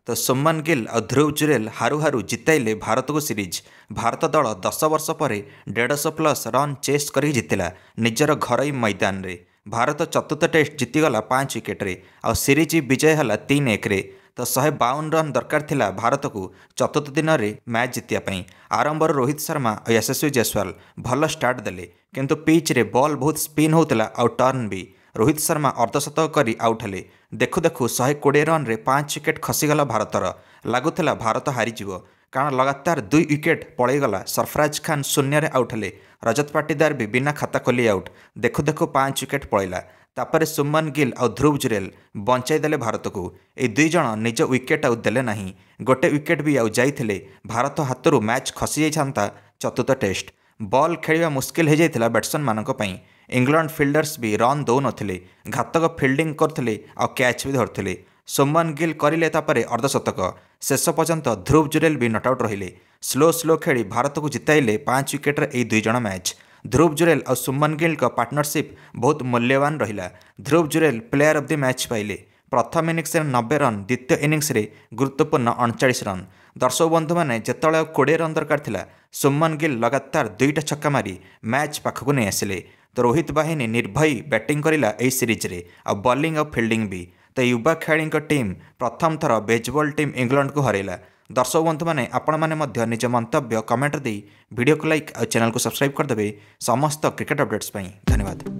तो सुमन गिल और ध्रुव जुरेल हारू हारू जिताइले भारत को सीरीज। भारत दल 10 वर्ष पर 150+ रन चेस कर जितिला निजर घर मैदान रे। भारत चतुर्थ टेस्ट जीतीगला 5 विकेट्रे आ सीरीज विजय है 3-1। तो 152 रन दरकार थिला भारत को चतुर्थ दिन में मैच जितियापाई। आरंभ रोहित शर्मा और यशस्वी जायसवाल भल स्टार्ट देले किंतु पिच रे बॉल बहुत स्पिन होता और टर्न भी। रोहित शर्मा अर्धशतक कर आउट हेले। देखु देखु 120 रन रे 5 विकेट खसीगला भारतर। लगुला भारत हारीजिव कारण लगातार 2 विकेट पलैगला। सरफराज खान शून्य आउट हेले। रजत पाटीदार भी बिना खाता खोली आउट। देखु देखु 5 विकेट पलैला। तापर सुमन गिल और ध्रुव जुरेल बंचाई देले भारत को। ये दुई जन निज विकेट आउ देले नहीं। गोटे विकेट भी आउ जाइथिले भारत हाथरू मैच खसी जाता चतुर्थ टेस्ट। बॉल खेलिया मुस्किल हो जाता बैट्समैन मानक पई। इंग्लैंड फिल्डर्स भी रन दौ नथिले। घातक फिल्डिंग करथिले और कैच भी धरथिले। सुमन गिल करिले तापरे अर्धशतक। शेष पर्यंत ध्रुव जुरेल भी नटआउट रहिले। स्लो खेली भारत को जिताइले 5 विकेट्रे ये दुई जन मैच। ध्रुव जुरेल और सुमन गिल का पार्टनरशिप बहुत मूल्यवान रहिला। Dhruv Jurel player of the match पाइले। प्रथम इनिंग्स 90 रन, द्वितीय इनिंग्स गुरुत्वपूर्ण 39 रन। दर्शक बंधु मैंने जिते 20 रन दरकार थिला सुमन गिल लगातार 2टा छक्का मारी मैच पाखक नहीं आसिले। तो रोहित बाहिनी निर्भयी बैटिंग करिला ए सीरीज रे और बॉलिंग और फील्डिंग भी। तो युवा खेलाड़ी टीम प्रथम थर बेसबॉल टीम इंग्लैंड को हरैला। दर्शक बंधु मैंने आपण मैंने निज मंतव्य कमेंट दी वीडियो को लाइक और चैनल को सब्सक्राइब करदे समस्त क्रिकेट अपडेट्स। धन्यवाद।